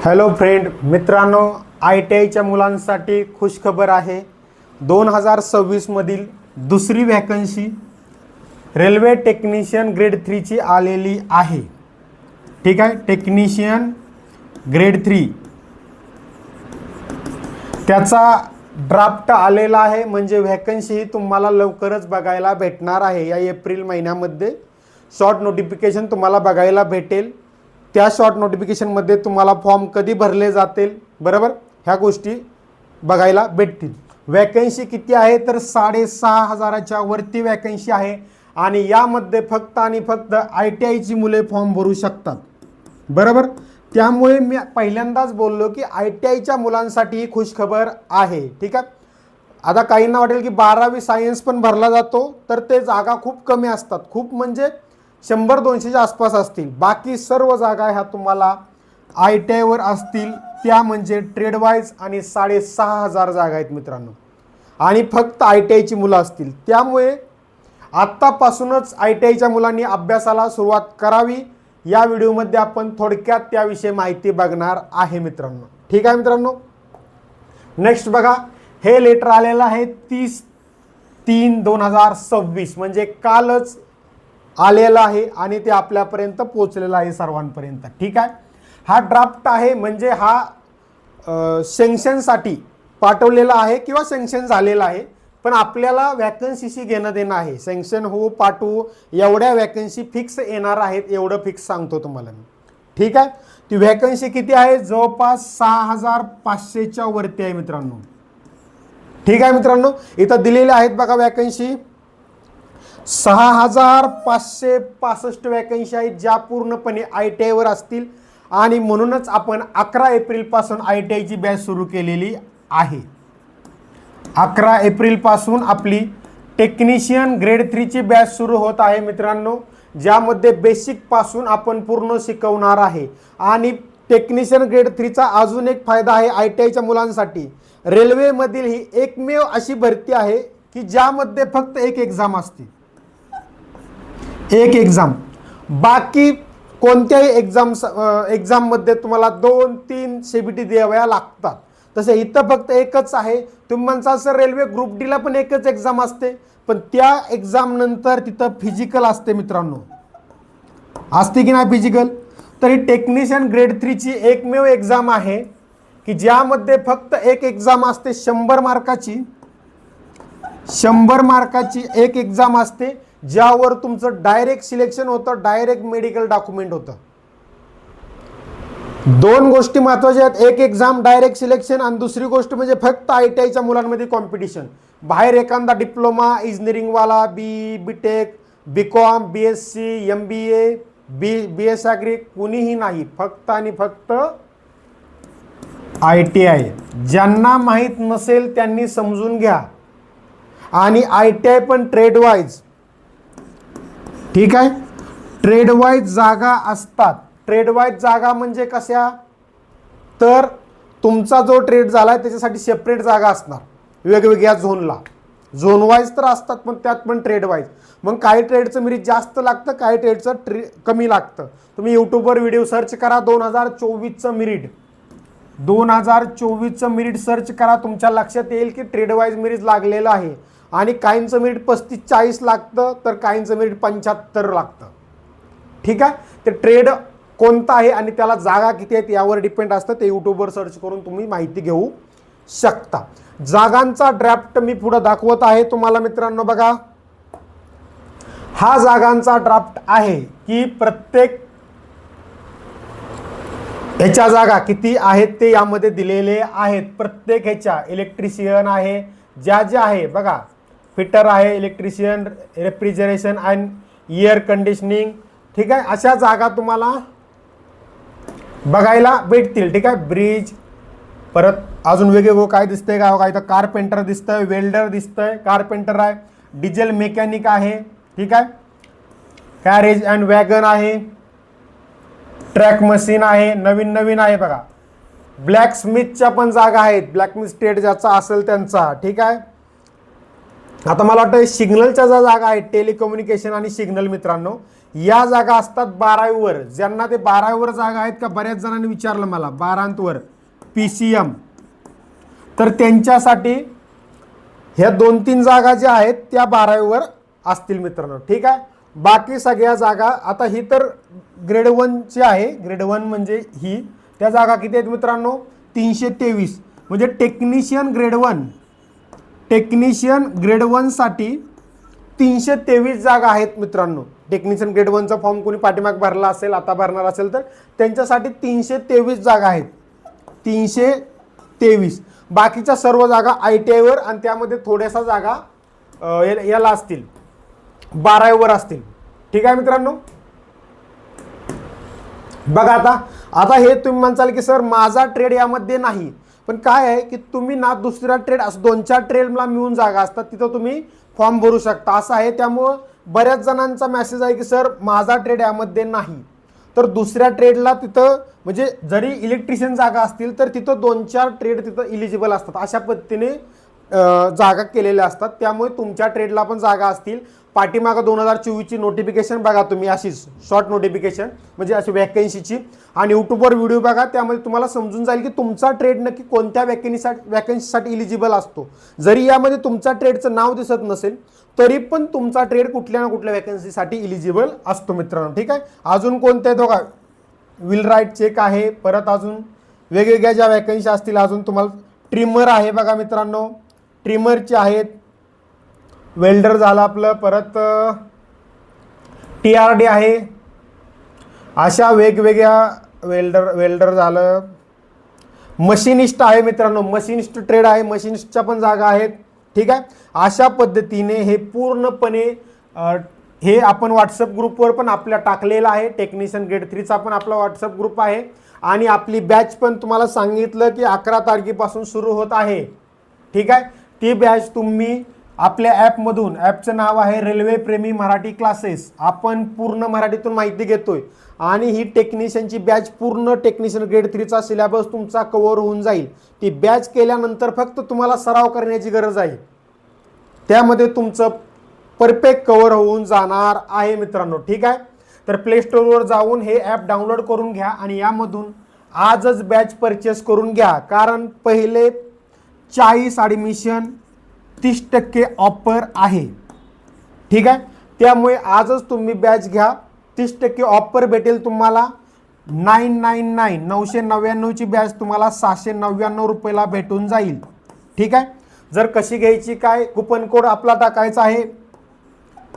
Hello friend मित्रांनो, ITIच्या मुलांसाठी खुशखबर आहे. 2026 मधील दुसरी वॅकन्सी रेल्वे टेक्निशियन ग्रेड 3 ची आलेली आहे. ठीक आहे, टेक्निशियन ग्रेड 3 त्याचा ड्राफ्ट आलेला आहे. म्हणजे वॅकन्सी तुम्हाला लवकरच बघायला भेटणार आहे. या एप्रिल महिन्यामध्ये शॉर्ट नोटिफिकेशन तुम्हाला बघायला भेटेल. त्या शॉर्ट नोटिफिकेशनमध्ये तुम्हाला फॉर्म कधी भरले जातील, बरोबर, ह्या गोष्टी बघायला भेटतील. वॅकन्सी किती आहे तर 6,500च्या वरती वॅकन्सी आहे. आणि यामध्ये फक्त आणि फक्त ITIची मुले फॉर्म भरू शकतात, बरोबर. त्यामुळे मी पहिल्यांदाच बोललो की ITIच्या मुलांसाठी ही खुशखबर आहे. ठीक आहे. आता काहींना वाटेल की 12वी सायन्स पण भरला जातो, तर ते जागा खूप कमी असतात. खूप म्हणजे 100-200च्या आसपास असतील. बाकी सर्व जागा ह्या तुम्हाला ITIवर असतील. त्या म्हणजे ट्रेड वाईज आणि 6,500 जागा आहेत मित्रांनो. आणि फक्त ITIची मुलं असतील. त्यामुळे आत्तापासूनच ITIच्या मुलांनी अभ्यासाला सुरुवात करावी. या व्हिडिओमध्ये आपण थोडक्यात त्याविषयी माहिती बघणार आहे मित्रांनो. ठीक आहे मित्रांनो. नेक्स्ट बघा, हे लेटर आलेलं आहे 30/3/2026 म्हणजे कालच आलेला आहे आणि ते आपल्यापर्यंत पोहोचलेलं आहे सर्वांपर्यंत. ठीक आहे. हा ड्राफ्ट आहे म्हणजे हा सँक्शनसाठी पाठवलेला आहे किंवा सँक्शन झालेला आहे. पण आपल्याला वॅकन्सीशी घेणं देणं आहे. सँक्शन हो पाठवू एवढ्या वॅकन्सी फिक्स येणार आहेत, एवढं फिक्स सांगतो तुम्हाला मी. ठीक आहे. ती वॅकन्सी किती आहे? जवळपास 6,500च्या वरती आहे मित्रांनो. ठीक आहे मित्रांनो, इथं दिलेले आहेत बघा वॅकन्सी. 6,565 वॅकन्सी आहेत ज्या पूर्णपणे ITIवर असतील. आणि म्हणूनच आपण 11 एप्रिलपासून ITIची बॅच सुरू केलेली आहे. 11 एप्रिलपासून आपली टेक्निशियन ग्रेड 3 ची बॅच सुरू होत आहे मित्रांनो, ज्यामध्ये बेसिकपासून आपण पूर्ण शिकवणार आहे. आणि टेक्निशियन ग्रेड 3चा अजून एक फायदा आहे ITIच्या मुलांसाठी. रेल्वेमधील ही एकमेव अशी भरती आहे की ज्यामध्ये फक्त एक एक्झाम असते. एक एक्झाम. बाकी कोणत्याही एक्झाममध्ये तुम्हाला 2-3 CBT द्याव्या लागतात. तसे इथं फक्त एकच आहे. तुम्ही म्हणता सर रेल्वे ग्रुप डीला पण एकच एक्झाम असते, पण त्या एक्झाम नंतर तिथं फिजिकल असते मित्रांनो. असते की नाही फिजिकल? तर ही टेक्निशियन ग्रेड 3 ची एकमेव एक्झाम आहे की ज्यामध्ये फक्त एक एक्झाम असते. 100 मार्काची 100 मार्काची एक एक्झाम असते, ज्यावर तुमचं डायरेक्ट सिलेक्शन होतं, डायरेक्ट मेडिकल डॉक्युमेंट होतं. दोन गोष्टी महत्त्वाच्या आहेत. एक एक्झाम डायरेक्ट सिलेक्शन आणि दुसरी गोष्ट म्हणजे फक्त ITIच्या मुलांमध्ये कॉम्पिटिशन. बाहेर एखादा डिप्लोमा इंजिनिअरिंगवाला, BTech, BCom, BSc, MBA, BS agri कुणीही नाही. फक्त आणि फक्त ITI. ज्यांना माहीत नसेल त्यांनी समजून घ्या. आणि ITI पण ट्रेड वाईज. ठीक आहे. ट्रेड वाईज जागा असतात. ट्रेड वाईज जागा म्हणजे कशा? तर तुमचा जो ट्रेड झाला आहे त्याच्यासाठी सेपरेट जागा असणार वेगवेगळ्या झोनला. झोन वाईज तर असतात, पण त्यात पण ट्रेड वाईज. मग काही ट्रेडचं मेरिट जास्त लागतं, काही ट्रेडचं कमी लागतं. तुम्ही यूट्यूबवर व्हिडिओ सर्च करा 2024चं मेरिट. 2024चं मेरिट सर्च करा. तुमच्या लक्षात येईल की ट्रेड वाईज मेरिट लागलेलं आहे. आणि काहींचं मेरिट 35-40 लागतं, तर काहींचं मेरिट 75 लागतं. ठीक आहे. ते ट्रेड कोणता आहे आणि त्याला जागा किती आहेत यावर डिपेंड असतं. ते यूट्यूबवर सर्च करून तुम्ही माहिती घेऊ शकता. जागांचा ड्राफ्ट मी पुढे दाखवत आहे तुम्हाला मित्रांनो. बघा, हा जागांचा ड्राफ्ट आहे की प्रत्येक ह्याच्या जागा किती आहेत ते यामध्ये दिलेले आहेत. प्रत्येक ह्याच्या इलेक्ट्रिशियन आहे, ज्या आहे बघा, फिटर आहे, electrician, refrigeration and air conditioning. ठीक आहे. अशा जागा तुम्हाला बघायला भेटतील. ठीक आहे. ब्रिज, परत अजून वेगवेगळं काय दिसतंय का? इथं कारपेंटर दिसतंय, वेल्डर दिसतंय, कारपेंटर आहे, डिझेल मेकॅनिक आहे. ठीक आहे. कॅरेज अँड वॅगन आहे, ट्रॅक मशीन आहे, नवीन आहे बघा. ब्लॅक स्मिथच्या पण जागा आहेत. ब्लॅक स्मिथ ट्रेड ज्याचा असेल त्यांचा. ठीक आहे. आता मला वाटतं सिग्नलच्या ज्या जागा आहेत, टेलिकम्युनिकेशन आणि सिग्नल मित्रांनो, या जागा असतात 12वीवर. ज्यांना ते 12वीवर जागा आहेत का, बऱ्याच जणांनी विचारलं मला 12वीवर PCM, तर त्यांच्यासाठी ह्या 2-3 जागा ज्या आहेत त्या 12वीवर असतील मित्रांनो. ठीक आहे. बाकी सगळ्या जागा आता ही तर ग्रेड 1ची आहे. ग्रेड 1 म्हणजे ही. त्या जागा किती आहेत मित्रांनो, 323. म्हणजे टेक्निशियन ग्रेड 1 साठी 323 जागा आहेत मित्रांनो. टेक्निशियन ग्रेड 1चा फॉर्म कोणी पाठीमाग भरला असेल, आता भरणार असेल तर त्यांच्यासाठी 323 जागा आहेत. 323. बाकीच्या सर्व जागा ITIवर आणि त्यामध्ये थोड्याशा जागा याला असतील 12वीवर असतील. ठीक आहे मित्रांनो. बघा आता हे तुम्ही म्हणताल की सर माझा ट्रेड यामध्ये नाही, पण काय आहे की तुम्ही ना दुसरा ट्रेड असं 2-4 ट्रेडला मिळून जागा असतात तिथं तुम्ही फॉर्म भरू शकता असं आहे. त्यामुळं बऱ्याच जणांचा मेसेज आहे की सर माझा ट्रेड यामध्ये नाही, तर दुसऱ्या ट्रेडला तिथं म्हणजे जरी इलेक्ट्रिशियन जागा असतील तर तिथं 2-4 ट्रेड तिथं इलिजिबल असतात. अशा पद्धतीने जागा केलेल्या असतात. त्यामुळे तुमच्या ट्रेडला पण जागा असतील. पाठीमागं 2024ची नोटिफिकेशन बघा तुम्ही, अशीच शॉर्ट नोटिफिकेशन म्हणजे अशी वॅकन्सीची, आणि यूट्यूबवर व्हिडिओ बघा. त्यामध्ये तुम्हाला समजून जाईल की तुमचा ट्रेड नक्की कोणत्या वॅकन्सीसाठी इलिजिबल असतो. जरी यामध्ये तुमचा ट्रेडचं नाव दिसत नसेल तरी पण तुमचा ट्रेड कुठल्या ना कुठल्या वॅकन्सीसाठी इलिजिबल असतो मित्रांनो. ठीक आहे. अजून कोणत्या बघा, व्हील राईट चेक आहे, परत अजून वेगवेगळ्या ज्या वॅकन्सी असतील, अजून तुम्हाला ट्रिमर आहे बघा मित्रांनो, ट्रिमरचे आहेत, वेल्डर झालं आपलं, परत TRD आहे. अशा वेगवेगळ्या वेल्डर झालं, मशिनिस्ट आहे मित्रांनो, मशिनिस्ट ट्रेड आहे, मशिनिस्टच्या पण जागा आहेत. ठीक आहे. अशा पद्धतीने हे पूर्णपणे हे आपण व्हॉट्सअप ग्रुपवर पण आपल्या टाकलेलं आहे. टेक्निशियन ग्रेड 3चा पण आपला व्हॉट्सअप ग्रुप आहे, आणि आपली बॅच पण तुम्हाला सांगितलं की 11 तारखेपासून सुरू होत आहे. ठीक आहे. ती बॅच तुम्ही आपल्या ॲपमधून, ॲपचं नाव आहे रेल्वे प्रेमी मराठी क्लासेस. आपण पूर्ण मराठीतून माहिती घेतोय, आणि ही टेक्निशियनची बॅच पूर्ण टेक्निशियन ग्रेड 3चा सिलेबस तुमचा कव्हर होऊन जाईल. ती बॅच केल्यानंतर फक्त तुम्हाला सराव करण्याची गरज आहे. त्यामध्ये तुमचं परफेक्ट कव्हर होऊन जाणार आहे मित्रांनो. ठीक आहे. तर प्ले स्टोअरवर जाऊन हे ॲप डाउनलोड करून घ्या आणि यामधून आजच बॅच परचेस करून घ्या. कारण पहिले 40 ॲडमिशन 30% ऑफर आहे. ठीक आहे. त्यामुळे आजच तुम्ही बॅच घ्या. 30% ऑफर भेटेल तुम्हाला. 999ची बॅच तुम्हाला 699 रुपयाला भेटून जाईल. ठीक आहे. जर कशी घ्यायची काय, कुपन कोड आपला टाकायचा आहे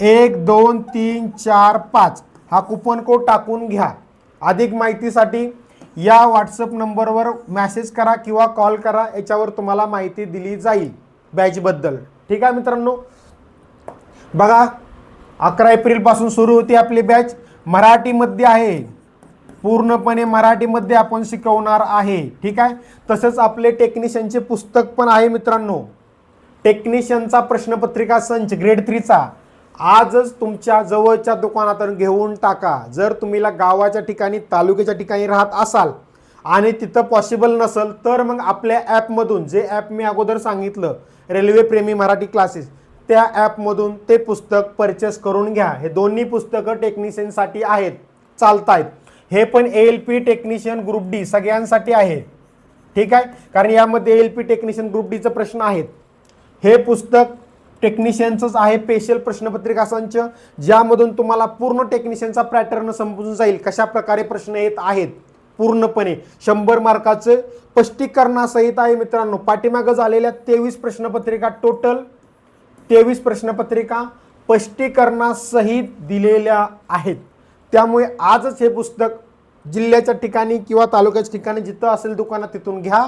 1 2 3 4 5, हा कुपन कोड टाकून घ्या. अधिक माहितीसाठी या व्हॉट्सअप नंबरवर मेसेज करा किंवा कॉल करा, याच्यावर तुम्हाला माहिती दिली जाईल बॅचबद्दल. ठीक आहे मित्रांनो. बघा 11 एप्रिलपासून सुरू होती आपली बॅच. मराठीमध्ये आहे, पूर्णपणे मराठीमध्ये आपण शिकवणार आहे. ठीक आहे. तसंच आपले टेक्निशियनचे पुस्तक पण आहे मित्रांनो. टेक्निशियनचा प्रश्नपत्रिका संच ग्रेड 3चा आजच तुमच्या जवळच्या दुकानातून घेऊन टाका. जर तुम्हीला गावाच्या ठिकाणी, तालुक्याच्या ठिकाणी राहत असाल आणि तिथं पॉसिबल नसेल तर मग आपल्या ॲपमधून, जे ॲप मी अगोदर सांगितलं रेल्वे प्रेमी मराठी क्लासेस, त्या ॲपमधून ते पुस्तक परचेस करून घ्या. हे दोन्ही पुस्तकं टेक्निशियनसाठी आहेत, चालतायत. हे पण ALP टेक्निशियन ग्रुप D सगळ्यांसाठी आहे. ठीक आहे. कारण यामध्ये ALP टेक्निशियन ग्रुप Dचे प्रश्न आहेत. हे पुस्तक टेक्निशियनचंच आहे, स्पेशल प्रश्नपत्रिका संच, ज्यामधून तुम्हाला पूर्ण टेक्निशियनचा पॅटर्न समजून जाईल, कशा प्रकारे प्रश्न येत आहेत. पूर्णपणे 100 मार्काचं स्पष्टीकरणासहित आहे मित्रांनो. पाठीमागं झालेल्या 23 प्रश्नपत्रिका, टोटल 23 प्रश्नपत्रिका स्पष्टीकरणासहित दिलेल्या आहेत. त्यामुळे आजच हे पुस्तक जिल्ह्याच्या ठिकाणी किंवा तालुक्याच्या ठिकाणी जिथं असेल दुकानात तिथून घ्या.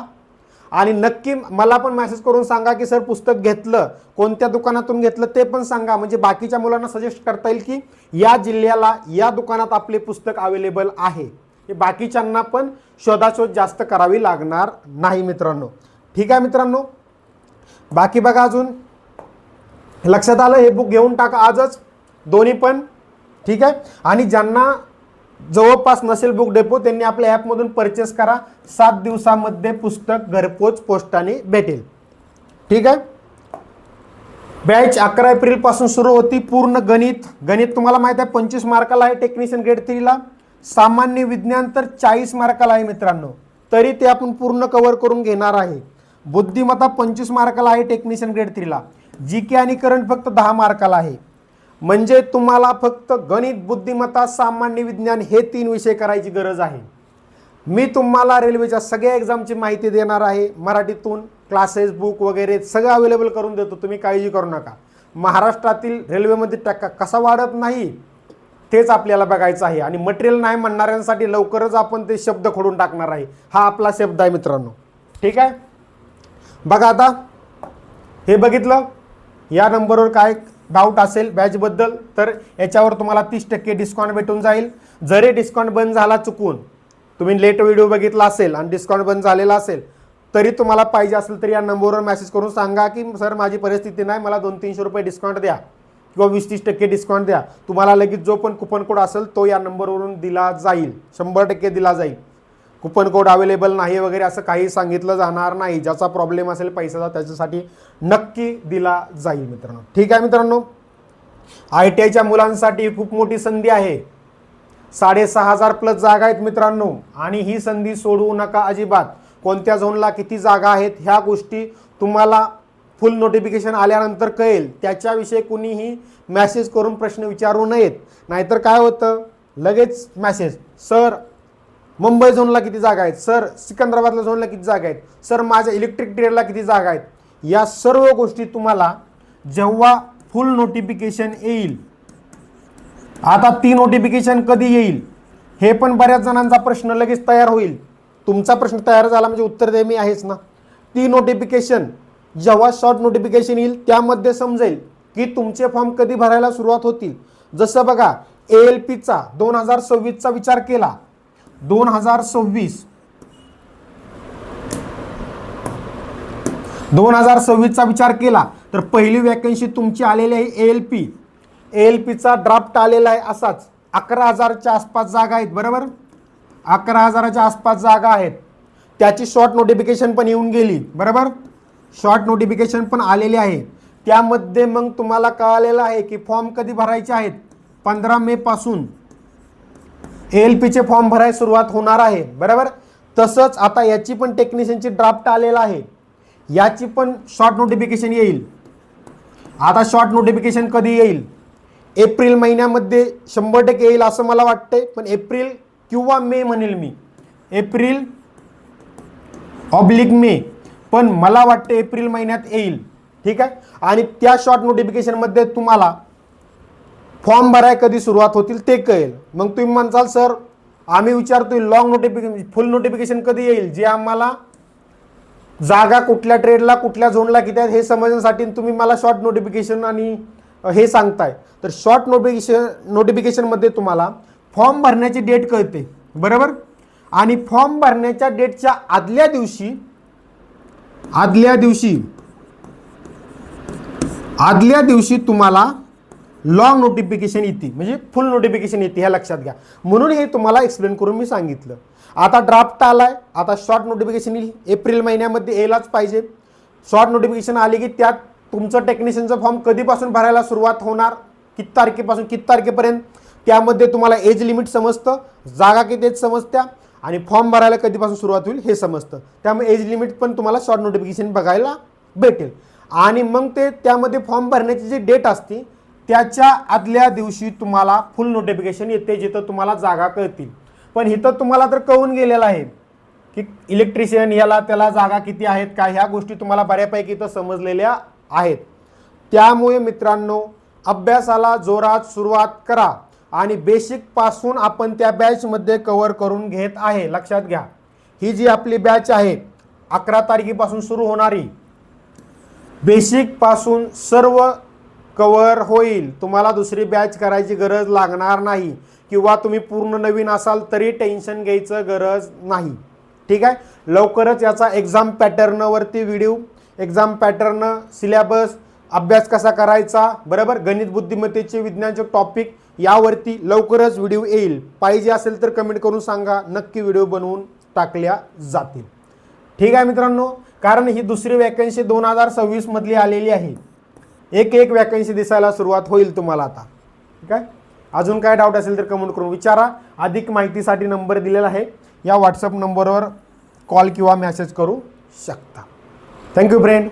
आणि नक्की मला पण मेसेज करून सांगा की सर पुस्तक घेतलं, कोणत्या दुकानातून घेतलं ते पण सांगा. म्हणजे बाकीच्या मुलांना सजेस्ट करता येईल की या जिल्ह्याला या दुकानात आपले पुस्तक अवेलेबल आहे. हे बाकीच्यांना पण शोधाशोध जास्त करावी लागणार नाही मित्रांनो. ठीक आहे मित्रांनो. बाकी बघा, अजून लक्षात आलं, हे बुक घेऊन टाका आजच दोन्ही पण. ठीक आहे. आणि ज्यांना जवळपास नसेल बुक डेपो त्यांनी आपल्या ॲपमधून परचेस करा. 7 दिवसामध्ये पुस्तक घरपोच पोस्टाने भेटेल. ठीक आहे. बॅच 11 एप्रिल पासून सुरू होती. पूर्ण गणित तुम्हाला माहित आहे 25 मार्काला आहे टेक्निशियन ग्रेड 3 ला. सामान्य विज्ञान तर 40 मार्काला आहे मित्रांनो, तरी ते आपण पूर्ण कव्हर करून घेणार आहे. बुद्धिमत्ता 25 मार्काला आहे टेक्निशियन ग्रेड 3 ला. जी के आणि करंट फक्त 10 मार्काला आहे. म्हणजे तुम्हाला फक्त गणित, बुद्धिमत्ता, सामान्य विज्ञान हे 3 विषय करायची गरज आहे. मी तुम्हाला रेल्वेच्या सगळ्या एक्झामची माहिती देणार आहे. मराठीतून क्लासेस, बुक वगैरे सगळं अवेलेबल करून देतो, तुम्ही काळजी करू नका. महाराष्ट्रातील रेल्वेमध्ये टक्का कसा वाढत नाही तेच आपल्याला बघायचं आहे. आणि मटेरियल नाही म्हणणाऱ्यांसाठी लवकरच आपण ते शब्द खोडून टाकणार आहे. हा आपला शब्द आहे मित्रांनो. ठीक आहे, बघा आता हे बघितलं. या नंबरवर काय डाऊट असेल बॅचबद्दल तर याच्यावर तुम्हाला 30% डिस्काउंट भेटून जाईल. जरी डिस्काउंट बंद झाला चुकून, तुम्ही लेट व्हिडिओ बघितला असेल आणि डिस्काउंट बंद झालेला असेल, तरी तुम्हाला पाहिजे असेल तर या नंबरवर मेसेज करून सांगा की सर माझी परिस्थिती नाही, मला 200-300 रुपये डिस्काउंट द्या किंवा 20-30% डिस्काउंट द्या. तुम्हाला लगेच जो पण कुपन कोड असेल तो या नंबरवरून दिला जाईल, 100% दिला जाईल. कुपन कोड अवेलेबल नाही वगैरे असं काही सांगितलं जाणार नाही. ज्याचा प्रॉब्लेम असेल पैशाचा त्याच्यासाठी नक्की दिला जाईल मित्रांनो. ठीक आहे मित्रांनो, ITIच्या मुलांसाठी खूप मोठी संधी आहे. 6,500 प्लस जागा आहेत मित्रांनो, आणि ही संधी सोडवू नका अजिबात. कोणत्या झोनला किती जागा आहेत ह्या गोष्टी तुम्हाला फुल नोटिफिकेशन आल्यानंतर कळेल. त्याच्याविषयी कुणीही मेसेज करून प्रश्न विचारू नयेत. नाहीतर काय होतं, लगेच मेसेज, सर मुंबई झोनला किती जागा आहेत, सर सिकंदराबादला झोनला किती जागा आहेत, सर माझ्या इलेक्ट्रिक ट्रेडला किती जागा आहेत. या सर्व गोष्टी तुम्हाला जेव्हा फुल नोटिफिकेशन येईल, आता ती नोटिफिकेशन कधी येईल हे पण बऱ्याच जणांचा प्रश्न लगेच तयार होईल. तुमचा प्रश्न तयार झाला म्हणजे उत्तर दे मी आहेच ना. ती नोटिफिकेशन जेव्हा शॉर्ट नोटिफिकेशन येईल त्यामध्ये समजेल की तुमचे फॉर्म कधी भरायला सुरुवात होतील. जसं बघा ALPचा 2026चा विचार केला, 2026चा विचार केला तर पहिली वॅकन्सी तुमची आलेली आहे ALPचा ड्राफ्ट आलेला आहे असाच. 11,000च्या आसपास जागा आहेत, बरोबर 11,000च्या आसपास जागा आहेत. त्याची शॉर्ट नोटिफिकेशन पण येऊन गेली, बरोबर शॉर्ट नोटिफिकेशन पण आलेली आहे. त्यामध्ये मग तुम्हाला कळालेलं आहे की फॉर्म कधी भरायचे आहेत. 15 मे पासून ALPचे फॉर्म भरायला सुरुवात होणार आहे, बरोबर. तसंच आता याची पण टेक्निशियनची ड्राफ्ट आलेला आहे, याची पण शॉर्ट नोटिफिकेशन येईल. आता शॉर्ट नोटिफिकेशन कधी येईल, एप्रिल महिन्यामध्ये 100% येईल असं मला वाटतंय. पण एप्रिल किंवा मे म्हणेल मी, एप्रिल/मे, पण मला वाटतं एप्रिल महिन्यात येईल. ठीक आहे, आणि त्या शॉर्ट नोटिफिकेशनमध्ये तुम्हाला फॉर्म भराय कधी सुरुवात होतील ते कळेल. मग तुम्ही म्हणसाल सर आम्ही विचारतोय लॉंग नोटिफिकेशन, फुल नोटिफिकेशन कधी येईल, जे आम्हाला जागा कुठल्या ट्रेडला कुठल्या झोनला किती आहेत हे समजण्यासाठी तुम्ही मला शॉर्ट नोटिफिकेशन आणि हे सांगताय. तर शॉर्ट नोटिफिकेशनमध्ये तुम्हाला फॉर्म भरण्याची डेट कळते, बरोबर. आणि फॉर्म भरण्याच्या डेटच्या आदल्या दिवशी तुम्हाला लॉंग नोटिफिकेशन येते, म्हणजे फुल नोटिफिकेशन येते, हे लक्षात घ्या. म्हणून हे तुम्हाला एक्सप्लेन करून मी सांगितलं. आता ड्राफ्ट आलाय, आता शॉर्ट नोटिफिकेशन येईल, एप्रिल महिन्यामध्ये यायलाच पाहिजे. शॉर्ट नोटिफिकेशन आली की त्यात तुमचं टेक्निशियनचा फॉर्म कधीपासून भरायला सुरुवात होणार, किती तारखेपासून किती तारखेपर्यंत, त्यामध्ये तुम्हाला एज लिमिट समजतं, जागा किती आहेत समजत्या, आणि फॉर्म भरायला कधीपासून सुरुवात होईल हे समजतं. त्यामुळे एज लिमिट पण तुम्हाला शॉर्ट नोटिफिकेशन बघायला भेटेल. आणि मग ते त्यामध्ये फॉर्म भरण्याची जी डेट असते त्याच्या आदल्या दिवशी तुम्हाला फुल नोटिफिकेशन येते, जिथं तुम्हाला जागा कळतील. पण इथं तुम्हाला तर कळून गेलेलं आहे की इलेक्ट्रिशियन याला त्याला जागा किती आहेत काय, ह्या गोष्टी तुम्हाला बऱ्यापैकी इथं समजलेल्या आहेत. त्यामुळे मित्रांनो अभ्यासाला जोरात सुरुवात करा. आणि बेसिक पासून आपण त्या बॅचमध्ये कव्हर करून घेत आहे, लक्षात घ्या. ही जी आपली बॅच आहे 11 तारखेपासून सुरू होणारी, बेसिक पासून सर्व कव्हर होईल. तुम्हाला दुसरी बॅच करायची गरज लागणार नाही, किंवा तुम्ही पूर्ण नवीन असाल तरी टेन्शन घ्यायचं गरज नाही. ठीक आहे, लवकरच याचा एक्झाम पॅटर्नवरती व्हिडिओ, एक्झाम पॅटर्न, सिलेबस, अभ्यास कसा करायचा, बरोबर, गणित बुद्धिमत्तेचे विज्ञानचे टॉपिक यावरती लवकरच व्हिडिओ येईल. पाहिजे असेल तर कमेंट करून सांगा, नक्की व्हिडिओ बनवून टाकल्या जातील. ठीक आहे मित्रांनो, कारण ही दुसरी वॅकन्सी 2026 मधली आलेली आहे. एक एक वॅकन्सी दिसायला सुरुवात होईल तुम्हाला आता. ठीक आहे. अजून काय डाऊट असेल तर कमेंट करून विचारा. अधिक माहितीसाठी नंबर दिलेला आहे, या व्हॉट्सअप नंबरवर कॉल किंवा मेसेज करू शकता. Thank you friend.